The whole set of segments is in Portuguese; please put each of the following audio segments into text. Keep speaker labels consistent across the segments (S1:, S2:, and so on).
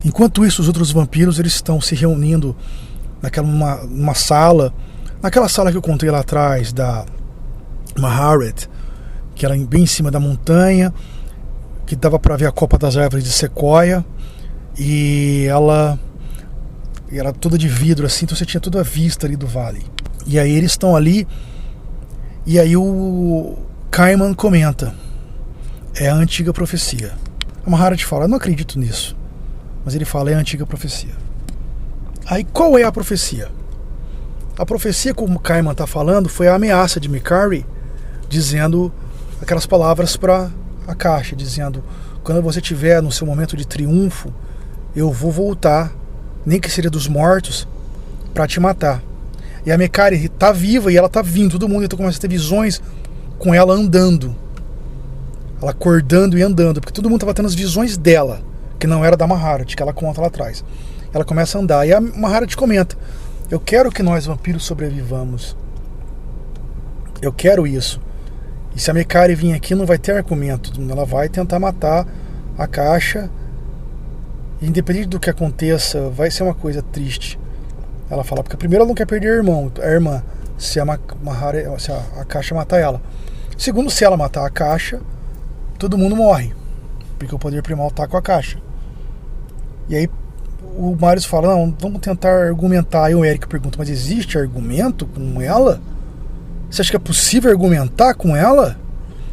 S1: Enquanto isso, os outros vampiros eles estão se reunindo numa sala, naquela sala que eu contei lá atrás da Maharet, que era bem em cima da montanha, que dava para ver a copa das árvores de sequoia, e ela era toda de vidro assim, então você tinha toda a vista ali do vale. E aí eles estão ali, e aí o Kaiman comenta: é a antiga profecia. A Maharet fala: eu não acredito nisso. Mas ele fala: é a antiga profecia. Aí qual é a profecia? A profecia, como o Kaiman está falando, foi a ameaça de Mikari, dizendo aquelas palavras para a caixa, dizendo: quando você estiver no seu momento de triunfo, eu vou voltar, nem que seja dos mortos, para te matar. E a Mikari está viva e ela está vindo, todo mundo então começa a ter visões com ela andando, ela acordando e andando, porque todo mundo estava tendo as visões dela, que não era da Maharet, que ela conta lá atrás. Ela começa a andar e a Maharet comenta: eu quero que nós vampiros sobrevivamos, eu quero isso. E se a Mikari vir aqui, não vai ter argumento, ela vai tentar matar a caixa, e independente do que aconteça, vai ser uma coisa triste. Ela fala, porque primeiro ela não quer perder a irmã, se a caixa matar ela. Segundo, se ela matar a caixa, todo mundo morre, porque o poder primal tá com a caixa. E aí o Marius fala: não, vamos tentar argumentar. Aí o Eric pergunta: mas existe argumento com ela? Você acha que é possível argumentar com ela?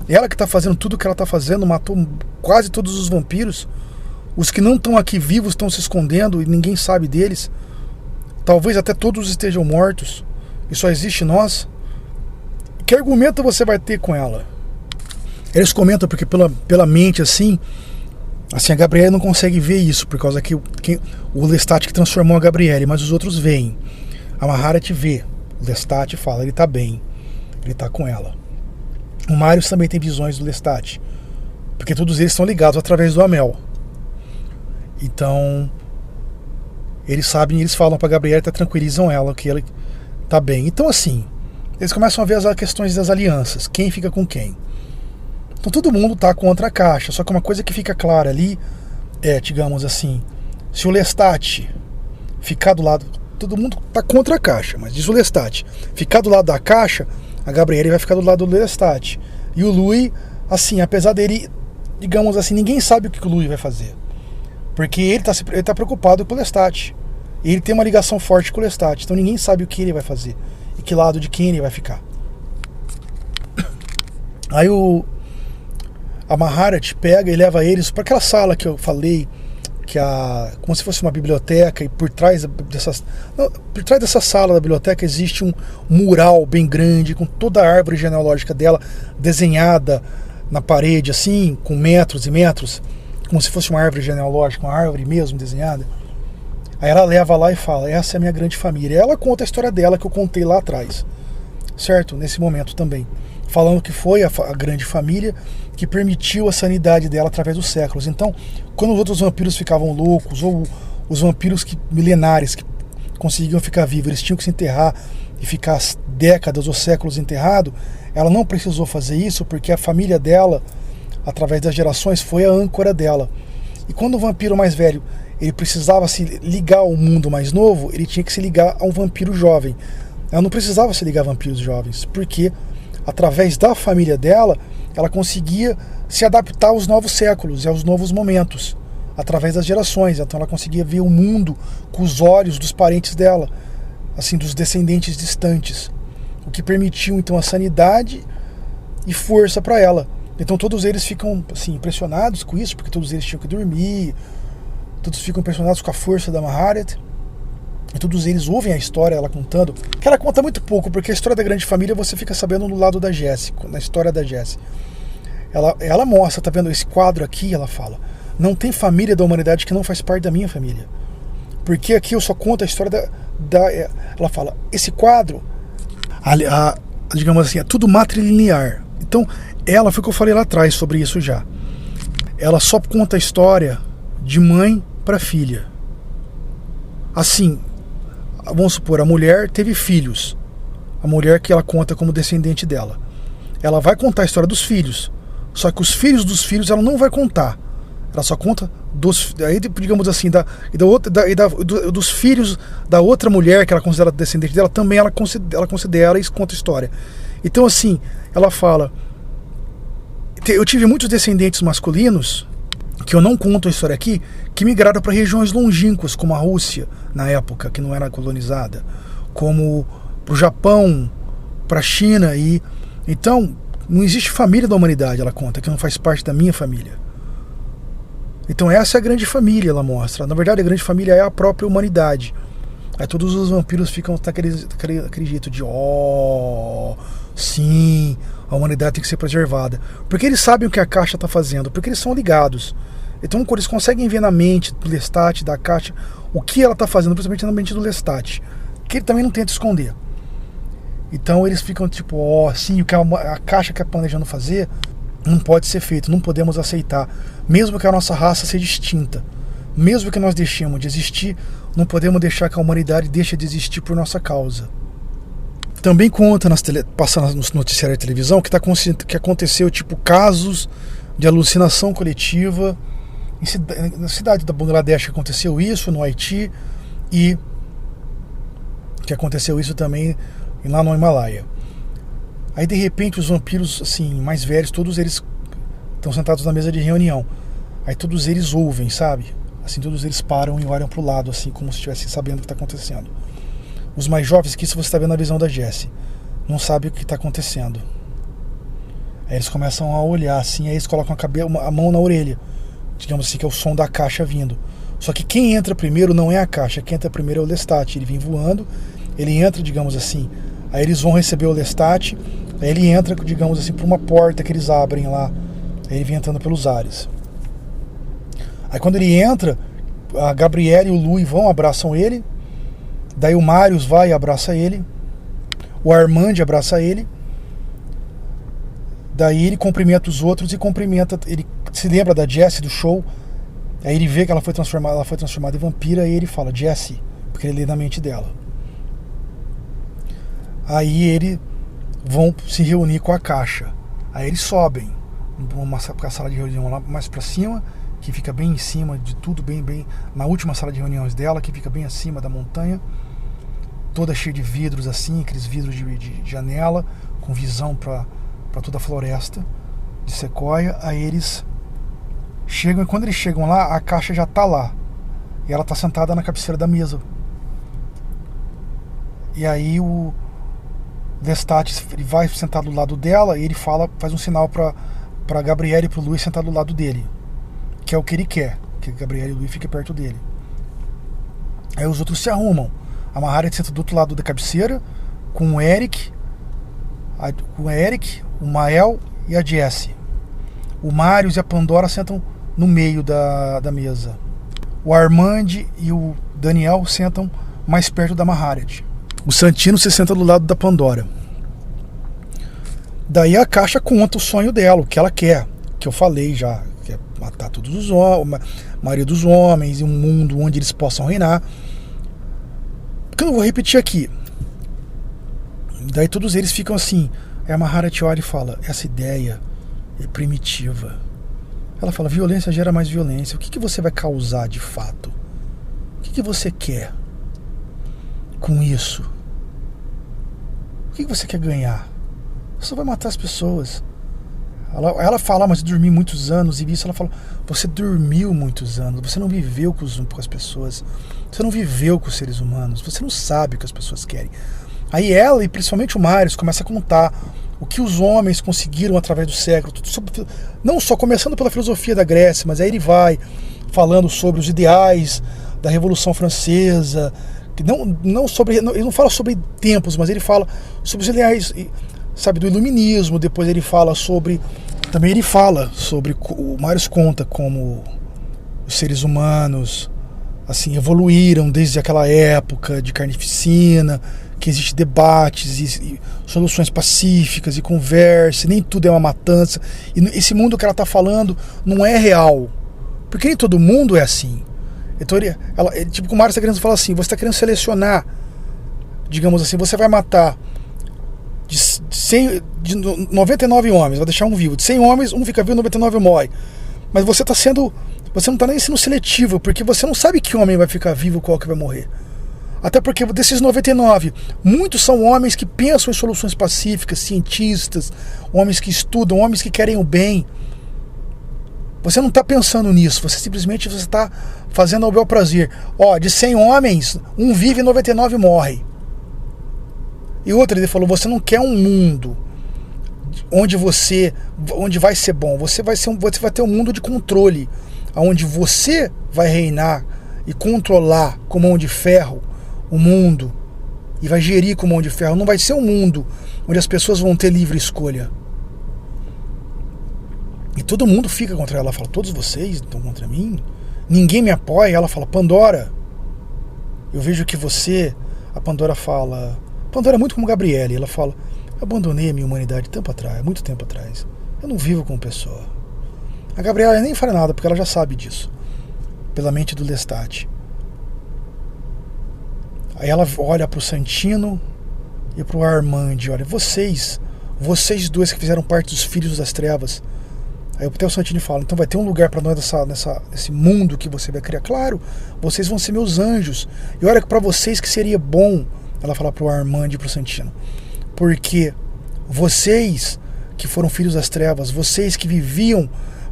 S1: Ela que está fazendo tudo o que ela está fazendo, matou quase todos os vampiros. Os que não estão aqui vivos estão se escondendo e ninguém sabe deles. Talvez até todos estejam mortos e só existe nós. Que argumento você vai ter com ela? Eles comentam porque pela mente assim, a Gabriele não consegue ver isso, por causa que o Lestat que transformou a Gabriele, mas os outros veem. A Maharet vê, o Lestat fala: ele tá bem, ele tá com ela. O Marius também tem visões do Lestat, porque todos eles estão ligados através do Amel. Então eles sabem, eles falam pra Gabriele, tranquilizam ela, que ela tá bem. Então assim, eles começam a ver as questões das alianças, quem fica com quem. Então todo mundo está contra a caixa, só que uma coisa que fica clara ali é, digamos assim, se o Lestat ficar do lado, todo mundo está contra a caixa, mas diz o Lestat, ficar do lado da caixa, a Gabriele vai ficar do lado do Lestat. E o Louis, assim, apesar dele, digamos assim, ninguém sabe o que o Louis vai fazer, porque ele tá preocupado com o Lestat, e ele tem uma ligação forte com o Lestat, então ninguém sabe o que ele vai fazer e que lado de quem ele vai ficar. Aí a Maharet pega e leva eles para aquela sala que eu falei, que como se fosse uma biblioteca, e por trás dessa sala da biblioteca existe um mural bem grande, com toda a árvore genealógica dela desenhada na parede, assim, com metros e metros, como se fosse uma árvore genealógica, uma árvore mesmo desenhada. Aí ela leva lá e fala: essa é a minha grande família. E ela conta a história dela que eu contei lá atrás, certo? Nesse momento também, falando que foi a grande família que permitiu a sanidade dela através dos séculos. Então, quando os outros vampiros ficavam loucos, ou os vampiros milenares que conseguiam ficar vivos, eles tinham que se enterrar e ficar décadas ou séculos enterrado, ela não precisou fazer isso, porque a família dela, através das gerações, foi a âncora dela. E quando o vampiro mais velho ele precisava se ligar ao mundo mais novo, ele tinha que se ligar a um vampiro jovem. Ela não precisava se ligar a vampiros jovens, porque através da família dela, ela conseguia se adaptar aos novos séculos e aos novos momentos, através das gerações. Então ela conseguia ver o mundo com os olhos dos parentes dela, assim, dos descendentes distantes, o que permitiu então a sanidade e força para ela. Então todos eles ficam assim, impressionados com isso, porque todos eles tinham que dormir, todos ficam impressionados com a força da Maharet. E todos eles ouvem a história, ela contando, que ela conta muito pouco, porque a história da grande família você fica sabendo no lado da Jessie, na história da Jessie. Ela mostra, tá vendo esse quadro aqui, ela fala: não tem família da humanidade que não faz parte da minha família, porque aqui eu só conto a história ela fala, esse quadro, digamos assim, é tudo matrilinear. Então ela, foi o que eu falei lá atrás sobre isso já, ela só conta a história de mãe para filha. Assim, vamos supor, a mulher teve filhos, a mulher que ela conta como descendente dela, ela vai contar a história dos filhos, só que os filhos dos filhos ela não vai contar, Ela só conta aí, digamos assim, dos filhos da outra mulher que ela considera descendente dela, também ela considera e conta história. Então, assim, ela fala: eu tive muitos descendentes masculinos, que eu não conto a história aqui, que migraram para regiões longínquas, como a Rússia, na época, que não era colonizada, como para o Japão, para a China. Então, não existe família da humanidade, ela conta, que não faz parte da minha família. Então essa é a grande família, ela mostra. Na verdade, a grande família é a própria humanidade. Aí todos os vampiros ficam aquele jeito de sim, a humanidade tem que ser preservada. Porque eles sabem o que a Caixa está fazendo, porque eles são ligados. Então eles conseguem ver na mente do Lestat, da Caixa, o que ela está fazendo, principalmente na mente do Lestat, que ele também não tenta esconder. Então eles ficam tipo, sim, o que a Caixa está planejando fazer não pode ser feito, não podemos aceitar. Mesmo que a nossa raça seja extinta, mesmo que nós deixemos de existir, não podemos deixar que a humanidade deixe de existir por nossa causa. Também conta, passando nos noticiários de televisão, que aconteceu tipo casos de alucinação coletiva na cidade da Bangladesh, que aconteceu isso, no Haiti, e que aconteceu isso também lá no Himalaia. Aí de repente os vampiros assim mais velhos, todos eles estão sentados na mesa de reunião. Aí todos eles ouvem, sabe? Assim, todos eles param e olham pro lado, assim, como se estivessem sabendo o que está acontecendo. Os mais jovens, que isso você está vendo na visão da Jessie, não sabem o que está acontecendo. Aí eles começam a olhar, assim, aí eles colocam a mão na orelha, digamos assim, que é o som da Caixa vindo. Só que quem entra primeiro não é a Caixa, quem entra primeiro é o Lestat. Ele vem voando, ele entra, digamos assim, aí eles vão receber o Lestat, aí ele entra, digamos assim, por uma porta que eles abrem lá, aí ele vem entrando pelos ares. Aí quando ele entra, a Gabriela e o Louis abraçam ele, daí o Marius vai e abraça ele, o Armand abraça ele, daí ele cumprimenta os outros e ele se lembra da Jessie do show, aí ele vê que ela foi transformada em vampira, e ele fala Jessie, porque ele lê na mente dela. Aí eles vão se reunir com a Caixa, aí eles sobem uma sala de reunião lá mais pra cima, que fica bem em cima de tudo, bem na última sala de reuniões dela, que fica bem acima da montanha, toda cheia de vidros assim, aqueles vidros de janela, com visão para toda a floresta de sequoia. Aí eles chegam, e quando eles chegam lá, a Caixa já tá lá, e ela tá sentada na cabeceira da mesa. E aí o Lestat, ele vai sentar do lado dela, e ele faz um sinal pra Gabriela e pro Louis sentar do lado dele, que é o que ele quer, que Gabriela e o Louis fiquem perto dele. Aí os outros se arrumam. A Maharet senta do outro lado da cabeceira, com o Eric, o Mael e a Jessie. O Marius e a Pandora sentam no meio da mesa. O Armand e o Daniel sentam mais perto da Maharet. O Santino se senta do lado da Pandora. Daí a Caixa conta o sonho dela, o que ela quer, que eu falei já, que é matar todos os homens, a maioria dos homens, e um mundo onde eles possam reinar. Porque eu não vou repetir aqui. Daí todos eles ficam assim. Aí a Maharet olha e fala: essa ideia é primitiva. Ela fala: violência gera mais violência. O que você vai causar de fato? O que você quer com isso? O que você quer ganhar? Você vai matar as pessoas. Ela fala: mas eu dormi muitos anos. E isso ela fala: você dormiu muitos anos. Você não viveu com as pessoas. Você não viveu com os seres humanos. Você não sabe o que as pessoas querem. Aí ela, e principalmente o Marius, começa a contar o que os homens conseguiram através do século, não só começando pela filosofia da Grécia, mas aí ele vai falando sobre os ideais da Revolução Francesa, que ele não fala sobre tempos, mas ele fala sobre os ideais, sabe, do iluminismo. Depois ele fala sobre o Marius conta como os seres humanos assim evoluíram desde aquela época de carnificina, que existe debates e soluções pacíficas e conversa, e nem tudo é uma matança, e esse mundo que ela está falando não é real, porque nem todo mundo é assim. Então tipo, o Mário está querendo falar assim: você está querendo selecionar, digamos assim, você vai matar de 99 homens, vai deixar um vivo, de 100 homens, um fica vivo, 99 morre, mas você está sendo Você não está nem sendo seletivo, porque você não sabe que homem vai ficar vivo e qual que vai morrer. Até porque desses 99, muitos são homens que pensam em soluções pacíficas, cientistas, homens que estudam, homens que querem o bem. Você não está pensando nisso, você simplesmente está fazendo ao bel prazer. De 100 homens, um vive e 99 morre. E outra, ele falou, você não quer um mundo onde vai ser bom, você vai ter um mundo de controle, onde você vai reinar e controlar com mão de ferro o mundo e vai gerir com mão de ferro. Não vai ser um mundo onde as pessoas vão ter livre escolha. E todo mundo fica contra ela. Ela fala, todos vocês estão contra mim? Ninguém me apoia. Ela fala, Pandora, eu vejo que você... A Pandora fala... Pandora é muito como Gabriele. Ela fala, eu abandonei a minha humanidade muito tempo atrás. Eu não vivo como pessoa. A Gabriela nem fala nada, porque ela já sabe disso. Pela mente do Lestat. Aí ela olha pro Santino e pro Armand. Olha, vocês dois que fizeram parte dos Filhos das Trevas. Aí até o Santini fala, então vai ter um lugar para nós nesse mundo que você vai criar. Claro, vocês vão ser meus anjos. E olha que para vocês que seria bom, ela fala pro Armand e pro Santino, porque vocês que foram filhos das trevas, vocês que viviam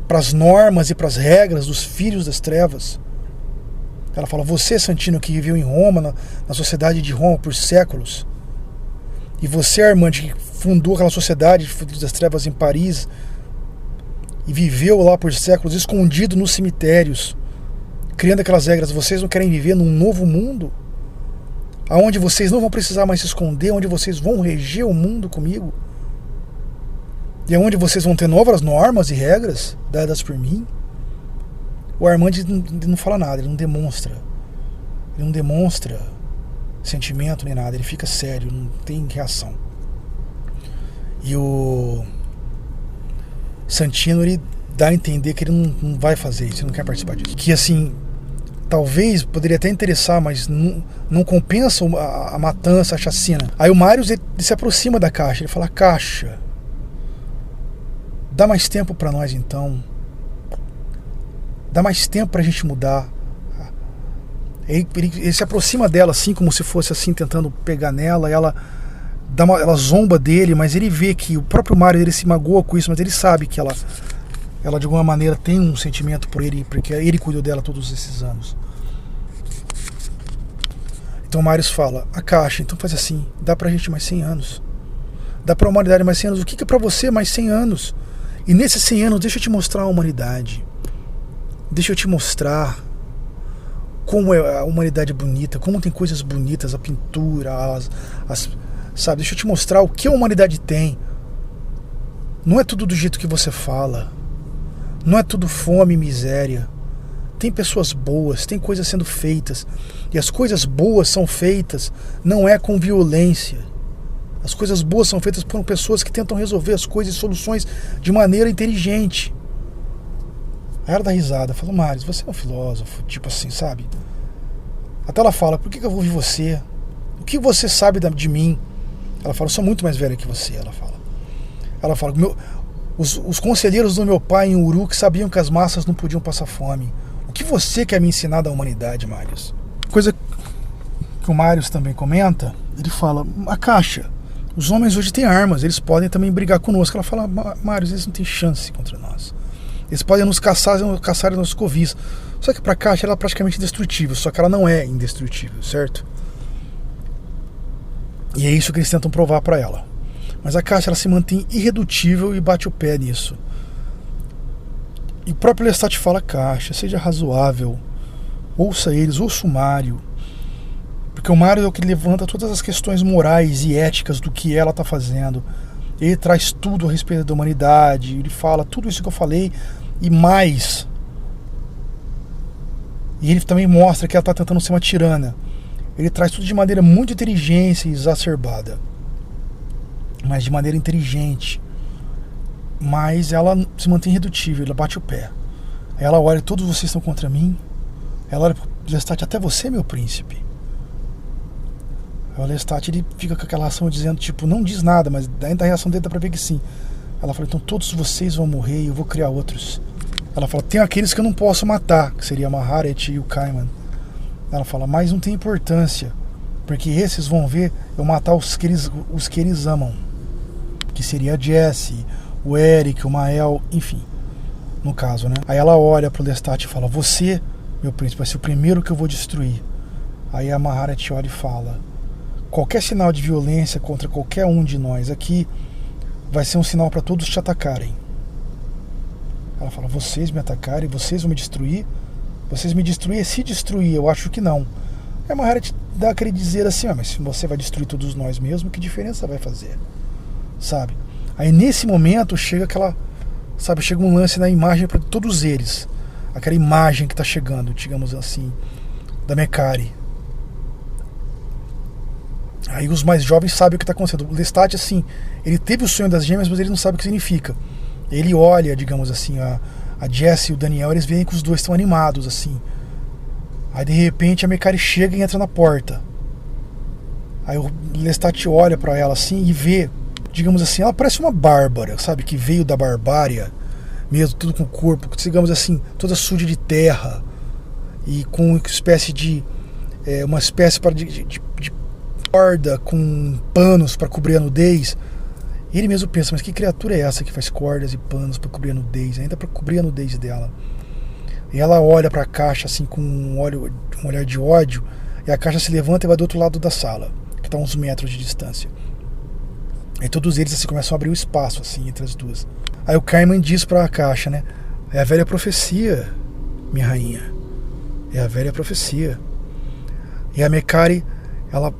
S1: para as normas e para as regras dos filhos das trevas. Ela fala, você, Santino, que viveu em Roma, na sociedade de Roma por séculos, e você, Armand, que fundou aquela sociedade de filhos das trevas em Paris, e viveu lá por séculos, escondido nos cemitérios, criando aquelas regras. Vocês não querem viver num novo mundo? Onde vocês não vão precisar mais se esconder, onde vocês vão reger o mundo comigo? E onde vocês vão ter novas normas e regras dadas por mim? O Armand não fala nada, ele não demonstra. Ele não demonstra sentimento nem nada, ele fica sério, não tem reação. E o Santino, ele dá a entender que ele não vai fazer isso, ele não quer participar disso. Que assim, talvez poderia até interessar, mas não compensa a matança, a chacina. Aí o Marius, ele se aproxima da Caixa, ele fala, Caixa, dá mais tempo pra nós então. Dá mais tempo pra gente mudar. Ele se aproxima dela assim, como se fosse assim, tentando pegar nela. Ela zomba dele, mas ele vê que o próprio Marius, ele se magoa com isso, mas ele sabe que ela de alguma maneira tem um sentimento por ele, porque ele cuidou dela todos esses anos. Então o Marius fala, a Caixa, então faz assim, dá pra gente mais 100 anos. Dá pra humanidade mais 100 anos. O que é pra você mais 100 anos? E nesses 100 anos, deixa eu te mostrar a humanidade. Deixa eu te mostrar como é a humanidade bonita, como tem coisas bonitas, a pintura, sabe? Deixa eu te mostrar o que a humanidade tem. Não é tudo do jeito que você fala. Não é tudo fome e miséria. Tem pessoas boas, tem coisas sendo feitas. E as coisas boas são feitas não é com violência. As coisas boas são feitas por pessoas que tentam resolver as coisas e soluções de maneira inteligente. Aí ela dá risada, fala, Marius, você é um filósofo, tipo assim, sabe? Até ela fala, por que eu vou ouvir você? O que você sabe de mim? Ela fala, eu sou muito mais velha que você, ela fala, os conselheiros do meu pai em Uruk sabiam que as massas não podiam passar fome. O que você quer me ensinar da humanidade, Marius? Coisa que o Marius também comenta, ele fala, a Caixa, os homens hoje têm armas, eles podem também brigar conosco. Ela fala, Marius, eles não têm chance contra nós. Eles podem nos caçar em nossos covis. Só que pra Caixa ela é praticamente indestrutível. Só que ela não é indestrutível, certo? E é isso que eles tentam provar pra ela. Mas a Caixa, ela se mantém irredutível e bate o pé nisso. E o próprio Lestat fala, Caixa, seja razoável. Ouça eles, ouça o Mário. Porque o Mário é o que levanta todas as questões morais e éticas do que ela tá fazendo. Ele traz tudo a respeito da humanidade. Ele fala tudo isso que eu falei e mais. E ele também mostra que ela está tentando ser uma tirana. Ele traz tudo de maneira muito inteligente e exacerbada, mas de maneira inteligente. Mas ela se mantém irredutível, ela bate o pé. Aí ela olha, todos vocês estão contra mim. Ela olha para o Lestat, até você, meu príncipe. O Lestat, ele fica com aquela ação dizendo, tipo, não diz nada, mas da reação dele dá pra ver que sim. Ela fala, então todos vocês vão morrer e eu vou criar outros. Ela fala, tem aqueles que eu não posso matar, que seria a Maharet e o Kaiman. Ela fala, mas não tem importância, porque esses vão ver eu matar os que eles amam, que seria a Jessie, o Eric, o Mael, enfim, no caso, né? Aí ela olha pro Lestat e fala, você, meu príncipe, vai ser o primeiro que eu vou destruir. Aí a Maharet olha e fala, qualquer sinal de violência contra qualquer um de nós aqui vai ser um sinal para todos te atacarem. Ela fala, vocês me atacarem, vocês vão me destruir? Vocês me destruir? Se destruir, eu acho que não. Aí a Maharet dá aquele dizer assim, mas se você vai destruir todos nós mesmo, que diferença vai fazer? Sabe? Aí nesse momento chega aquela, sabe, chega um lance na imagem para todos eles. Aquela imagem que tá chegando, digamos assim, da Mekari. Aí os mais jovens sabem o que tá acontecendo. O Lestat, assim, ele teve o sonho das gêmeas, mas ele não sabe o que significa. Ele olha, digamos assim, a Jessie e o Daniel, eles veem que os dois estão animados, assim. Aí de repente a Mekari chega e entra na porta. Aí o Lestat olha pra ela assim e vê, digamos assim, ela parece uma bárbara, sabe? Que veio da barbária, mesmo, tudo com o corpo, digamos assim, toda suja de terra. E com uma espécie de corda com panos para cobrir a nudez. E ele mesmo pensa, mas que criatura é essa que faz cordas e panos para cobrir a nudez, ainda para cobrir a nudez dela? E ela olha para a caixa assim com um olhar de ódio, e a caixa se levanta e vai do outro lado da sala, que está a uns metros de distância. Aí todos eles assim começam a abrir o espaço assim entre as duas. Aí o Kaiman diz para a caixa, né? É a velha profecia, minha rainha. É a velha profecia. E a Mekari, ela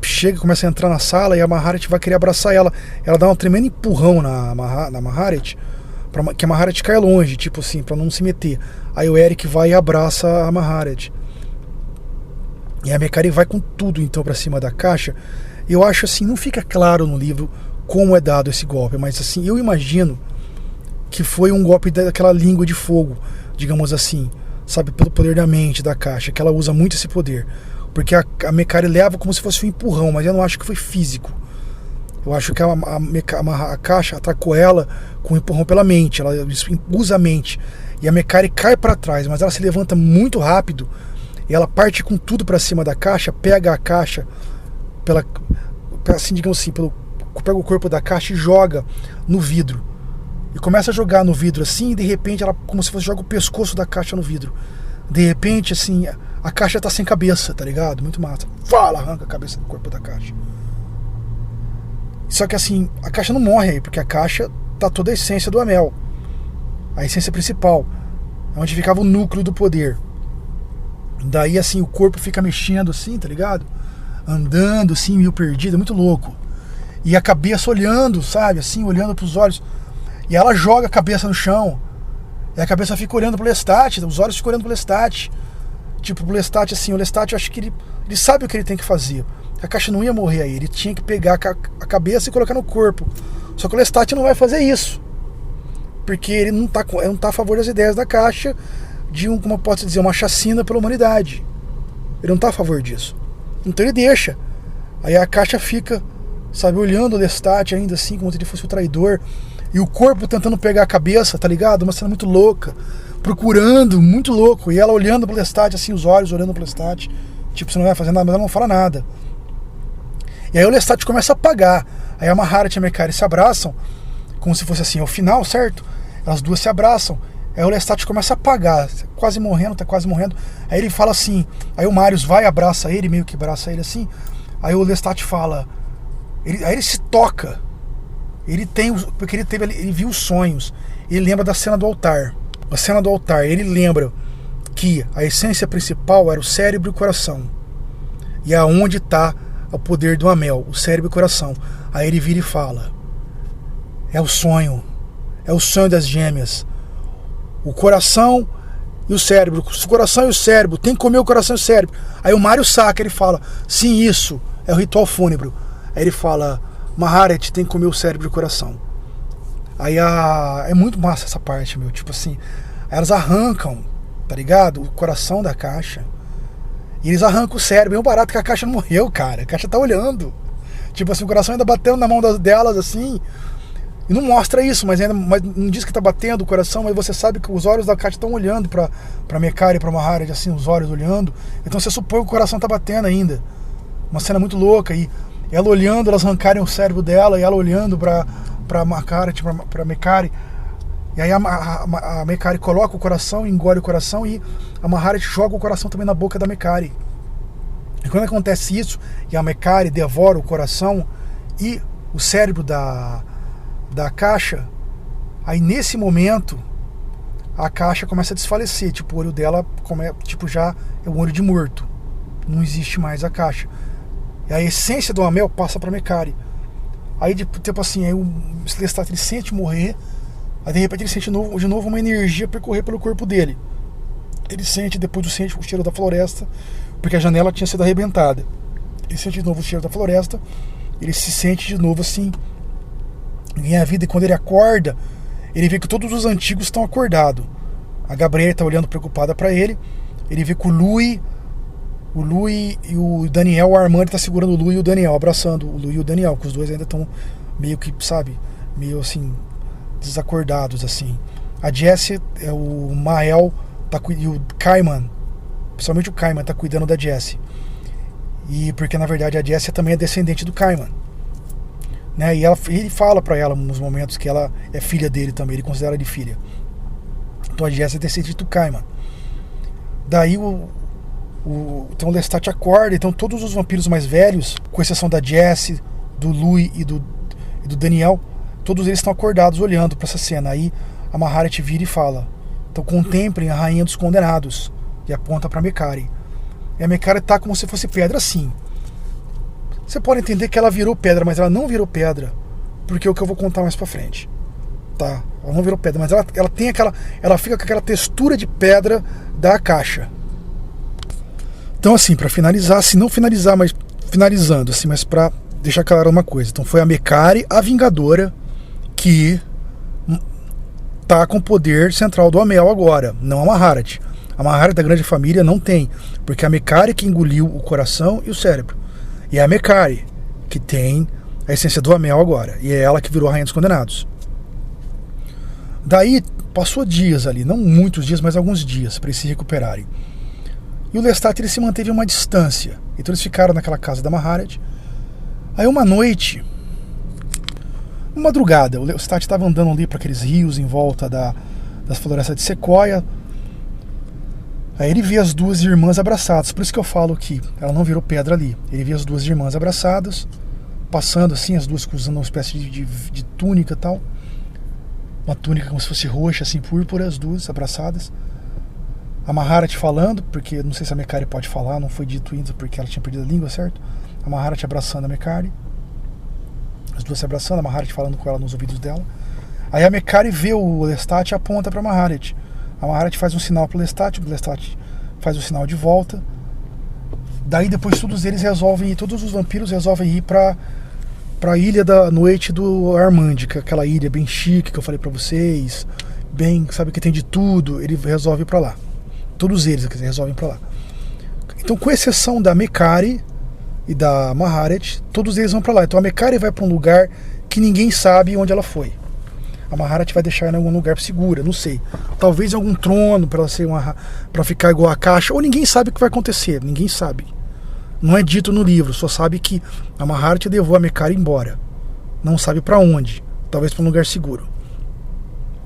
S1: chega, começa a entrar na sala e a Maharet vai querer abraçar ela. Ela dá um tremendo empurrão na Maharet, pra que a Maharet caia longe, tipo assim, pra não se meter. Aí o Eric vai e abraça a Maharet. E a Mekari vai com tudo então pra cima da caixa. Eu acho assim, não fica claro no livro como é dado esse golpe, mas assim, eu imagino que foi um golpe daquela língua de fogo, digamos assim, sabe, pelo poder da mente da caixa, que ela usa muito esse poder. Porque a Mekari leva como se fosse um empurrão, mas eu não acho que foi físico. Eu acho que a caixa atacou ela com um empurrão pela mente. Ela usa a mente. E a Mekari cai para trás, mas ela se levanta muito rápido. E ela parte com tudo para cima da caixa, pega a caixa, assim, digamos assim, pega o corpo da caixa e joga no vidro. E começa a jogar no vidro assim, e de repente ela, como se fosse, joga o pescoço da caixa no vidro. De repente, assim, a caixa tá sem cabeça, tá ligado? Muito massa. Fala, arranca a cabeça do corpo da caixa. Só que assim, a caixa não morre aí, porque a caixa tá toda a essência do Amell. A essência principal. É onde ficava o núcleo do poder. Daí assim, o corpo fica mexendo assim, tá ligado? Andando assim, meio perdido, é muito louco. E a cabeça olhando, sabe? Assim, olhando pros olhos. E ela joga a cabeça no chão. E a cabeça fica olhando pro Lestat, os olhos ficam olhando pro Lestat. Tipo, o Lestat, assim, o Lestat, eu acho que ele sabe o que ele tem que fazer. A caixa não ia morrer aí, ele tinha que pegar a cabeça e colocar no corpo. Só que o Lestat não vai fazer isso. Porque ele não tá a favor das ideias da caixa de como eu posso dizer, uma chacina pela humanidade. Ele não tá a favor disso. Então ele deixa. Aí a caixa fica, sabe, olhando o Lestat ainda assim, como se ele fosse o traidor. E o corpo tentando pegar a cabeça, tá ligado? Uma cena muito louca. Procurando, muito louco. E ela olhando pro Lestat, assim, os olhos olhando pro Lestat. Tipo, você não vai fazer nada, mas ela não fala nada. E aí o Lestat começa a apagar. Aí a Maharet e a Mekari se abraçam, como se fosse assim, ao final, certo? Elas duas se abraçam. Aí o Lestat começa a apagar, tá quase morrendo. Aí ele fala assim, aí o Marius vai e abraça ele, meio que abraça ele assim. Aí o Lestat fala, aí ele se toca. Porque ele viu os sonhos. Ele lembra da cena do altar. A cena do altar, ele lembra que a essência principal era o cérebro e o coração. E aonde está o poder do Amell, o cérebro e o coração. Aí ele vira e fala, é o sonho das gêmeas. O coração e o cérebro. O coração e o cérebro. Tem que comer o coração e o cérebro. Aí o Mário saca, ele fala, sim, isso é o ritual fúnebre. Aí ele fala, Maharet tem que comer o cérebro e o coração. Aí é muito massa essa parte, meu. Tipo assim, elas arrancam, tá ligado? O coração da caixa. E eles arrancam o cérebro. É um barato que a caixa não morreu, cara. A caixa tá olhando. Tipo assim, o coração ainda batendo na mão delas, assim. E não mostra isso, mas não diz que tá batendo o coração, mas você sabe que os olhos da Kátia estão olhando pra Mekari e pra Maharet, assim, os olhos olhando. Então você supõe que o coração tá batendo ainda. Uma cena muito louca. E ela olhando, elas arrancarem o cérebro dela, e ela olhando pra Maharet, pra Mekari. E aí a Mekari coloca o coração, engole o coração, e a Maharet joga o coração também na boca da Mekari. E quando acontece isso, e a Mekari devora o coração e o cérebro da Caixa, aí nesse momento a Caixa começa a desfalecer, tipo, o olho dela tipo, já é um olho de morto, não existe mais a Caixa, e a essência do Amell passa pra Mekari. Aí tipo assim, aí o Lestat ele sente morrer, aí de repente ele sente de novo uma energia percorrer pelo corpo dele. Ele sente, depois sente o cheiro da floresta, porque a janela tinha sido arrebentada. Ele sente de novo o cheiro da floresta, ele se sente de novo assim, ganha a vida, e quando ele acorda, ele vê que todos os antigos estão acordados. A Gabriela está olhando preocupada para ele. Ele vê que o Louis e o Daniel, o Armand está segurando o Louis e o Daniel, abraçando o Louis e o Daniel, que os dois ainda estão meio que, sabe, meio assim, desacordados assim. A Jessie, o Mael e o Kaiman, principalmente o Kaiman, tá cuidando da Jessie. E porque na verdade a Jessie também é descendente do Kaiman, né? E ele fala pra ela nos momentos que ela é filha dele também, ele considera ela de filha. Então a Jessie é descendente do Kaiman. Daí então o Lestat acorda, então todos os vampiros mais velhos, com exceção da Jessie, do Louis e do Daniel, todos eles estão acordados olhando pra essa cena. Aí a Maharet vira e fala: então contemplem a rainha dos condenados, e aponta pra Mekari. E a Mekari tá como se fosse pedra, assim. Você pode entender que ela virou pedra, mas ela não virou pedra, porque é o que eu vou contar mais pra frente, tá? Ela não virou pedra, mas ela tem ela fica com aquela textura de pedra da Caixa. Então assim, pra finalizar, se não finalizar, mas finalizando assim, mas pra deixar claro uma coisa, então foi a Mekari, a Vingadora, que tá com o poder central do Amell agora, não a Maharet. A Maharet da grande família não tem, porque é a Mekari que engoliu o coração e o cérebro. E é a Mekari que tem a essência do Amell agora, e é ela que virou a rainha dos condenados. Daí passou dias ali, não muitos dias, mas alguns dias para eles se recuperarem. E o Lestat ele se manteve a uma distância, então eles ficaram naquela casa da Maharet. Aí uma noite, uma madrugada, o Lestat estava andando ali para aqueles rios em volta das florestas de sequoia. Aí ele vê as duas irmãs abraçadas, por isso que eu falo que ela não virou pedra ali. Ele vê as duas irmãs abraçadas, passando assim, as duas usando uma espécie de túnica e tal. Uma túnica como se fosse roxa, assim, púrpura, as duas abraçadas. A Maharet falando, porque não sei se a Mekari pode falar, não foi dito ainda porque ela tinha perdido a língua, certo? A Maharet abraçando a Mekari. As duas se abraçando, a Maharet falando com ela nos ouvidos dela. Aí a Mekari vê o Lestat e aponta pra Maharet. A Maharet faz um sinal pro Lestat, o Lestat faz o sinal de volta. Daí depois todos os vampiros resolvem ir pra ilha da noite do Armand, que é aquela ilha bem chique que eu falei pra vocês, bem, sabe, que tem de tudo. Ele resolve ir pra lá. Todos eles resolvem ir pra lá. Então, com exceção da Mekari e da Maharet, todos eles vão pra lá. Então a Mekari vai pra um lugar que ninguém sabe onde ela foi. A Maharet vai deixar ela em algum lugar segura, não sei. Talvez em algum trono para ela ser para ficar igual a Caixa, ou ninguém sabe o que vai acontecer, ninguém sabe. Não é dito no livro, só sabe que a Maharet levou a Mekari embora. Não sabe para onde, talvez para um lugar seguro.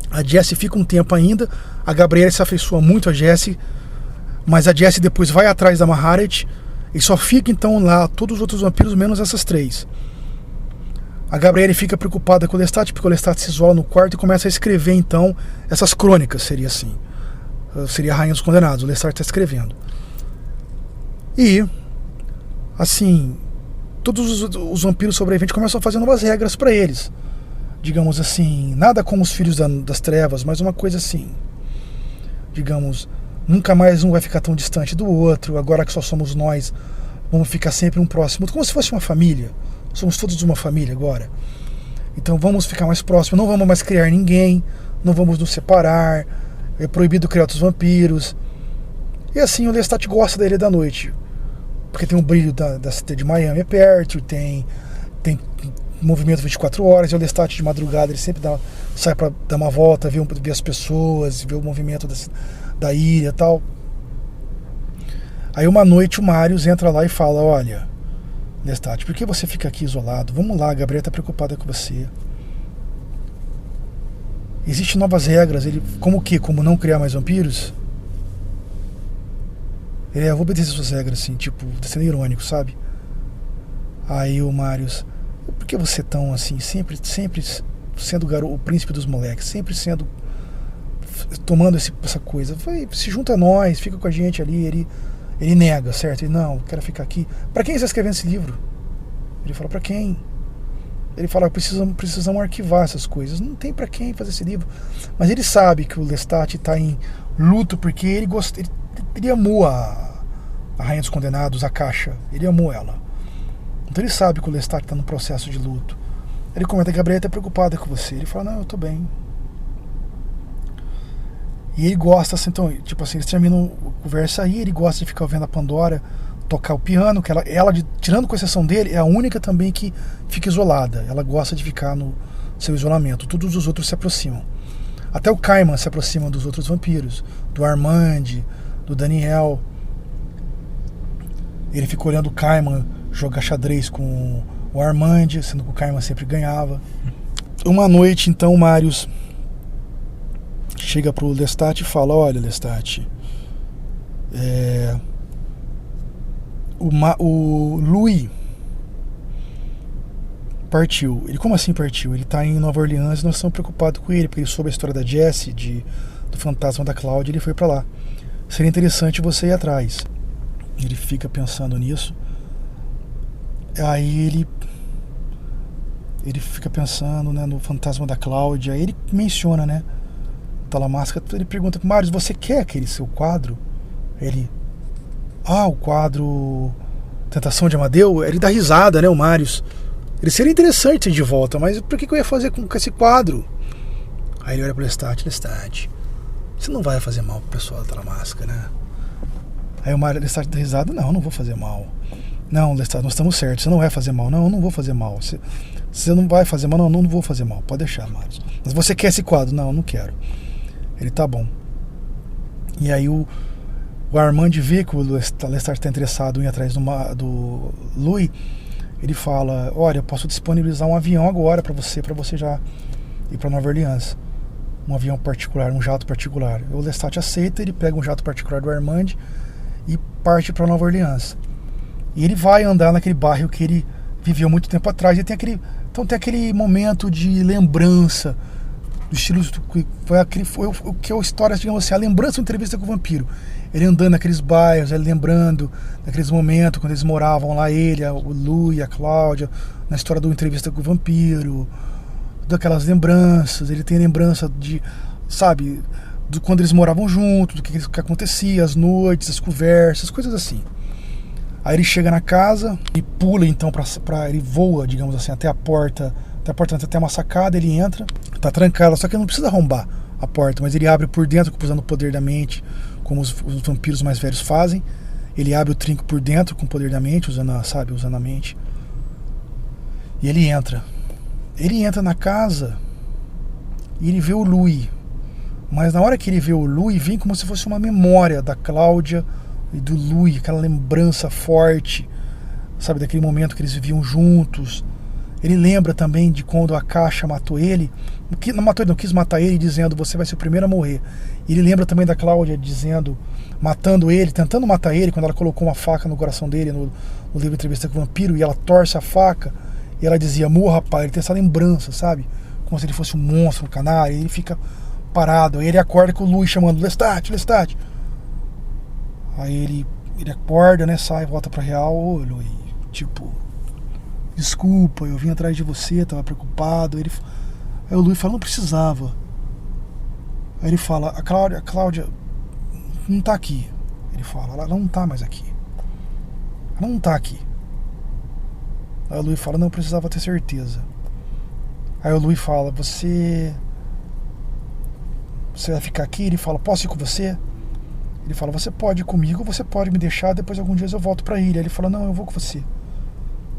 S1: A Jessie fica um tempo ainda, a Gabriela se afeiçoa muito a Jessie, mas a Jessie depois vai atrás da Maharet e só fica então lá todos os outros vampiros menos essas três. A Gabriela fica preocupada com o Lestat, porque o Lestat se isola no quarto e começa a escrever então essas crônicas, seria assim. Seria a Rainha dos Condenados, o Lestat está escrevendo. E, assim, todos os vampiros sobreviventes começam a fazer novas regras para eles. Digamos assim, nada como os Filhos das Trevas, mas uma coisa assim. Digamos, nunca mais um vai ficar tão distante do outro, agora que só somos nós, vamos ficar sempre um próximo, como se fosse uma família. Somos todos uma família agora. Então vamos ficar mais próximos. Não vamos mais criar ninguém. Não vamos nos separar. É proibido criar outros vampiros. E assim o Lestat gosta da Ilha da Noite, porque tem um brilho da cidade de Miami perto. Tem movimento 24 horas, e o Lestat de madrugada ele sempre sai para dar uma volta, ver as pessoas, ver o movimento da ilha e tal. Aí uma noite o Marius entra lá e fala: olha, Lestat, por que você fica aqui isolado? Vamos lá, a Gabriela tá preocupada com você. Existem novas regras, como o quê? Como não criar mais vampiros? Eu vou obedecer suas regras, assim, tipo, tá sendo irônico, sabe? Aí o Marius: por que você tão assim, sempre sendo o príncipe dos moleques, sempre tomando essa coisa? Se junta a nós, fica com a gente ali. Ele nega, certo? Ele: não, quero ficar aqui. Pra quem você está escrevendo esse livro? Ele fala: pra quem? Ele fala: precisamos arquivar essas coisas. Não tem pra quem fazer esse livro. Mas ele sabe que o Lestat tá em luto porque ele amou a Rainha dos Condenados, a Caixa. Ele amou ela. Então ele sabe que o Lestat está num processo de luto. Ele comenta: a Gabriela está preocupada com você. Ele fala: não, eu tô bem. E ele gosta, assim, então, tipo assim, eles terminam a conversa aí, ele gosta de ficar ouvindo a Pandora tocar o piano, que ela tirando com exceção dele, é a única também que fica isolada. Ela gosta de ficar no seu isolamento. Todos os outros se aproximam. Até o Caiman se aproxima dos outros vampiros, do Armand, do Daniel. Ele fica olhando o Caiman jogar xadrez com o Armand, sendo que o Caiman sempre ganhava. Uma noite, então, o Marius chega pro Lestat e fala: olha, Lestat, o Louis partiu. Ele: como assim partiu? Ele tá em Nova Orleans e nós estamos preocupados com ele, porque ele soube a história da Jessie, do fantasma da Cláudia, e ele foi pra lá. Seria interessante você ir atrás. Ele fica pensando nisso. Aí ele fica pensando, né, no fantasma da Cláudia. Aí ele menciona, né, Talamasca. Ele pergunta pro Marius: você quer aquele seu quadro? Ele: o quadro Tentação de Amadeu? Ele dá risada, né, o Marius. Ele: seria interessante ir de volta, mas por que eu ia fazer com esse quadro? Aí ele olha pro Lestat: Lestat, você não vai fazer mal pro pessoal da Talamasca, né? Aí o Lestat dá risada: não vou fazer mal. Não, Lestat, nós estamos certos, você não vai fazer mal. Não, eu não vou fazer mal. Você não vai fazer mal. Não vou fazer mal. Pode deixar, Marius. Mas você quer esse quadro? Não, eu não quero. Ele: tá bom. E aí o Armand vê que o Lestat está interessado em ir atrás do Louis. Ele fala: olha, eu posso disponibilizar um avião agora para você já ir para Nova Orleans. Um avião particular, um jato particular. O Lestat aceita, ele pega um jato particular do Armand e parte para Nova Orleans. E ele vai andar naquele bairro que ele viveu muito tempo atrás. E tem aquele momento de lembrança do estilo foi o que é a história, digamos assim, a lembrança da entrevista com o vampiro. Ele andando naqueles bairros, ele lembrando daqueles momentos quando eles moravam lá, o Lu e a Cláudia, na história do entrevista com o vampiro, daquelas lembranças. Ele tem lembrança de, sabe, quando eles moravam juntos, do que acontecia, as noites, as conversas, coisas assim. Aí ele chega na casa e pula, então, ele voa, digamos assim, até a porta, até uma sacada. Ele entra, tá trancada, só que ele não precisa arrombar a porta, mas ele abre por dentro, usando o poder da mente, como os vampiros mais velhos fazem. Ele abre o trinco por dentro com o poder da mente, usando a mente. E ele entra na casa e ele vê o Louis. Mas na hora que ele vê o Louis, vem como se fosse uma memória da Cláudia e do Louis, aquela lembrança forte, sabe, daquele momento que eles viviam juntos. Ele lembra também de quando a Caixa matou ele. Não quis matar ele, dizendo: você vai ser o primeiro a morrer. E ele lembra também da Cláudia dizendo, matando ele, tentando matar ele, quando ela colocou uma faca no coração dele no livro Entrevista com o Vampiro, e ela torce a faca e ela dizia: morra, rapaz. Ele tem essa lembrança, sabe, como se ele fosse um monstro, um canário. E ele fica parado. Aí ele acorda com o Louis chamando: Lestat. Aí ele acorda, né, sai, volta pra real. Ô, Louis, tipo, desculpa, eu vim atrás de você, tava preocupado. Aí o Louis fala: não precisava. Aí ele fala: a Cláudia não tá aqui. Ele fala: ela não tá mais aqui. Ela não tá aqui. Aí o Louis fala: não, eu precisava ter certeza. Aí o Louis fala: você vai ficar aqui? Ele fala: posso ir com você? Ele fala: você pode ir comigo, você pode me deixar, depois algum dia eu volto pra ilha. Ele fala: não, eu vou com você.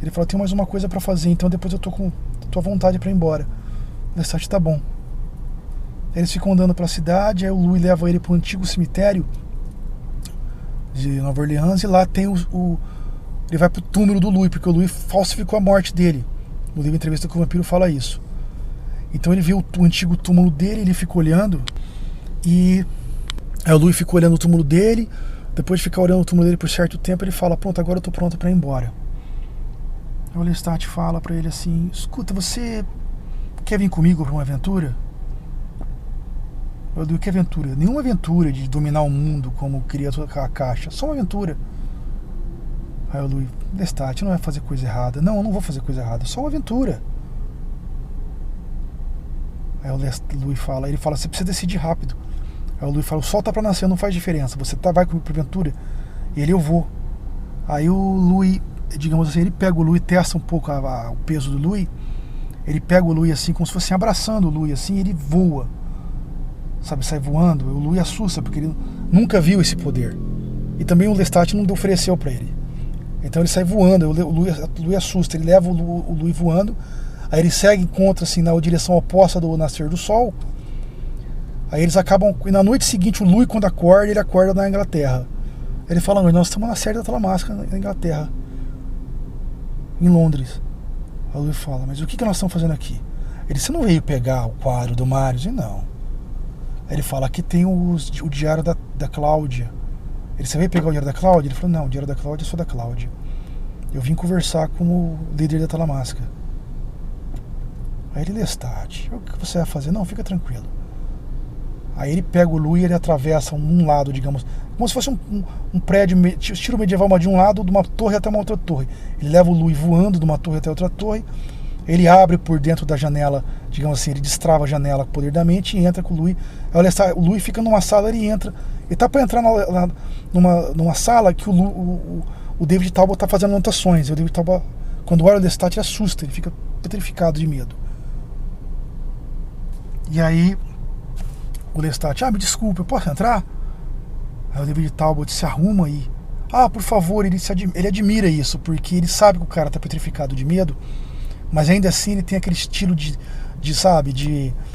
S1: Ele fala, tem mais uma coisa pra fazer, então depois eu tô à vontade pra ir embora. O Lestat, tá bom. Eles ficam andando pela cidade, aí o Louis leva ele pro antigo cemitério de Nova Orleans, e lá tem ele vai pro túmulo do Louis, porque o Louis falsificou a morte dele. No livro Entrevista com o Vampiro fala isso. Então ele vê o antigo túmulo dele, ele fica olhando, e aí o Louis fica olhando o túmulo dele. Depois de ficar olhando o túmulo dele por certo tempo, ele fala, pronto, agora eu tô pronto pra ir embora. Aí o Lestat fala pra ele assim, escuta, você quer vir comigo pra uma aventura? Eu digo, que aventura? Nenhuma aventura de dominar o mundo como queria a Caixa, só uma aventura. Aí o Louis, Lestat, não vai fazer coisa errada. Não, eu não vou fazer coisa errada, só uma aventura. Aí o Louis fala, ele fala, você precisa decidir rápido. Aí o Louis fala, o sol tá pra nascer, não faz diferença, você vai comigo pra aventura? E ele, eu vou. Aí o Louis, digamos assim, ele pega o Louis, testa um pouco o peso do Louis, ele pega o Louis assim, como se fosse abraçando o Louis assim, ele voa. Sabe, sai voando. O Louis assusta, porque ele nunca viu esse poder. E também o Lestat não ofereceu para ele. Então ele sai voando, o Louis assusta, ele leva o Louis voando, aí ele segue, encontra assim, na direção oposta do nascer do sol. Aí eles acabam, e na noite seguinte o Louis, quando acorda, ele acorda na Inglaterra. Ele fala, nós estamos na série da Talamasca, na Inglaterra, em Londres. Aí o Louis fala, mas o que nós estamos fazendo aqui? Ele, você não veio pegar o quadro do Mário? Eu, não. Aí ele fala, aqui tem o diário da Cláudia. Ele, você veio pegar o diário da Cláudia? Ele falou, não, o diário da Cláudia é só da Cláudia. Eu vim conversar com o líder da Talamasca. Aí ele, Lestat, o que você vai fazer? Não, fica tranquilo. Aí ele pega o Louis e ele atravessa um lado, digamos, como se fosse um prédio, estilo medieval, mas de um lado de uma torre até uma outra torre. Ele leva o Louis voando de uma torre até outra torre. Ele abre por dentro da janela, digamos assim, ele destrava a janela com o poder da mente e entra com o Louis. Aí o Louis fica numa sala, ele entra. Ele tá para entrar numa sala que o David Talbot tá fazendo anotações. O David Talbot, quando olha o Lestat, ele assusta, ele fica petrificado de medo. E aí o Lestat, me desculpa, eu posso entrar? Aí o David Talbot se arruma e, por favor, ele admira isso, porque ele sabe que o cara tá petrificado de medo. Mas ainda assim ele tem aquele estilo de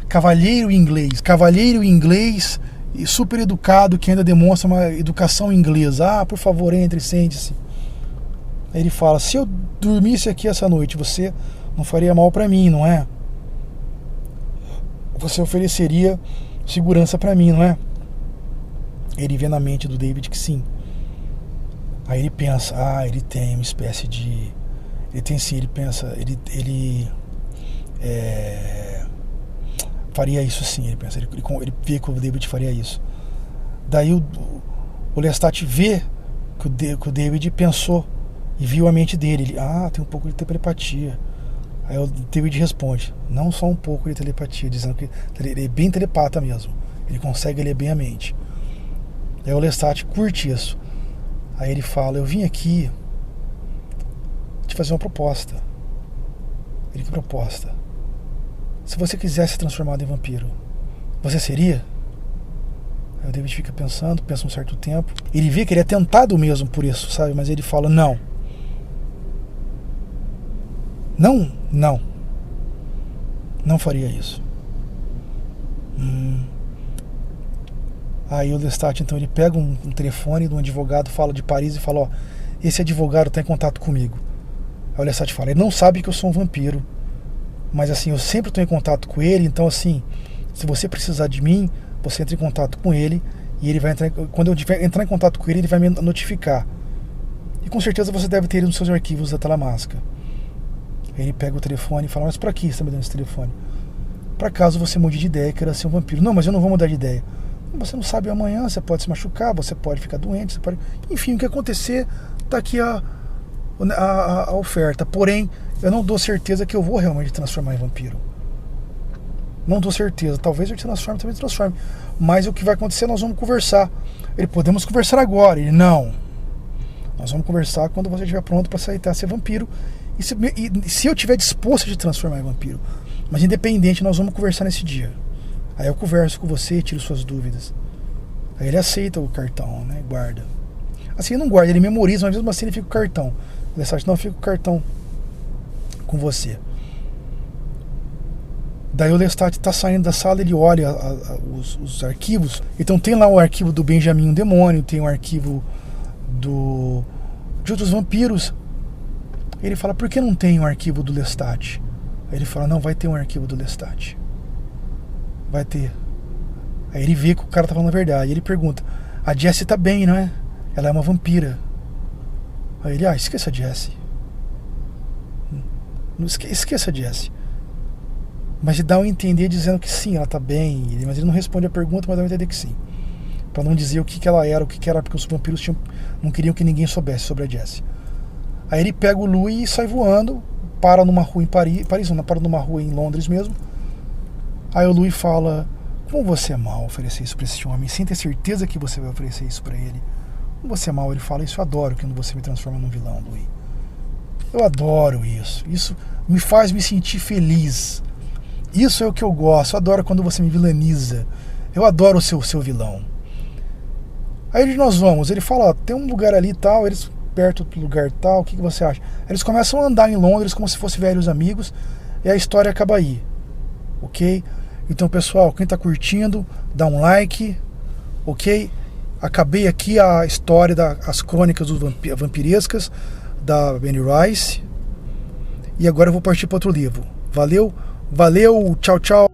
S1: cavalheiro inglês e super educado, que ainda demonstra uma educação inglesa. Por favor, entre, sente-se. Aí ele fala, se eu dormisse aqui essa noite, você não faria mal pra mim, não é? Você ofereceria segurança pra mim, não é? Ele vê na mente do David que sim. Aí ele pensa, ele tem uma espécie de... Ele tem sim, ele pensa, ele faria isso sim, ele pensa, ele vê que o David faria isso. Daí o Lestat vê que o David pensou e viu a mente dele. Ele, tem um pouco de telepatia. Aí o David responde, não só um pouco de telepatia, dizendo que ele é bem telepata mesmo, ele consegue ler bem a mente. Aí o Lestat curte isso. Aí ele fala, eu vim aqui te fazer uma proposta. Ele, que proposta? Se você quisesse ser transformado em vampiro, você seria? Aí o David fica pensando, pensa um certo tempo. Ele vê que ele é tentado mesmo por isso, sabe? Mas ele fala, não. Não faria isso. Aí o Lestat, então, ele pega um telefone de um advogado, fala de Paris e fala, esse advogado está em contato comigo. Aí o Lestat fala, ele não sabe que eu sou um vampiro, mas assim, eu sempre estou em contato com ele, então assim, se você precisar de mim, você entra em contato com ele, e ele vai entrar, quando eu entrar em contato com ele, ele vai me notificar. E com certeza você deve ter ele nos seus arquivos da Talamasca. Aí ele pega o telefone e fala, mas pra que você está me dando esse telefone? Pra caso você mude de ideia, queira ser um vampiro. Não, mas eu não vou mudar de ideia. Você não sabe amanhã, você pode se machucar, você pode ficar doente, você pode... Enfim, o que acontecer, tá aqui a oferta. Porém, eu não dou certeza que eu vou realmente transformar em vampiro. Não dou certeza. Talvez eu te transforme, talvez eu te transforme. Mas o que vai acontecer, nós vamos conversar. Ele, podemos conversar agora. Ele, não. Nós vamos conversar quando você estiver pronto para aceitar ser vampiro. E se eu estiver disposto a te transformar em vampiro. Mas independente, nós vamos conversar nesse dia. Aí eu converso com você, tiro suas dúvidas. Aí ele aceita o cartão, né? Guarda. Assim, ele não guarda, ele memoriza, mas mesmo assim ele fica com o cartão. Ele sabe, não, fica com o cartão com você. Daí o Lestat tá saindo da sala, ele olha os arquivos. Então tem lá o arquivo do Benjamin, o demônio, tem o arquivo de outros vampiros. Ele fala, por que não tem um arquivo do Lestat? Aí ele fala, não, vai ter um arquivo do Lestat. Vai ter. Aí ele vê que o cara tá falando a verdade. Ele pergunta, a Jessie tá bem, não é? Ela é uma vampira. Aí ele, esqueça a Jessie. Não esqueça a Jessie. Mas ele dá a entender dizendo que sim, ela tá bem. Mas ele não responde a pergunta, mas dá a entender que sim. Pra não dizer o que ela era, porque os vampiros não queriam que ninguém soubesse sobre a Jessie. Aí ele pega o Louis e sai voando, para numa rua em Paris não, para numa rua em Londres mesmo. Aí o Louis fala, como você é mal oferecer isso pra esse homem, sem ter certeza que você vai oferecer isso pra ele. Como você é mal, ele fala, isso eu adoro quando você me transforma num vilão, Louis. Eu adoro isso. Isso me faz me sentir feliz. Isso é o que eu gosto. Eu adoro quando você me vilaniza. Eu adoro o seu vilão. Aí onde nós vamos? Ele fala, tem um lugar ali e tal, eles perto do lugar tal, o que você acha? Eles começam a andar em Londres como se fossem velhos amigos e a história acaba aí. Ok? Então, pessoal, quem tá curtindo, dá um like. Ok? Acabei aqui a história das crônicas vampirescas da Anne Rice. E agora eu vou partir para outro livro. Valeu, tchau, tchau.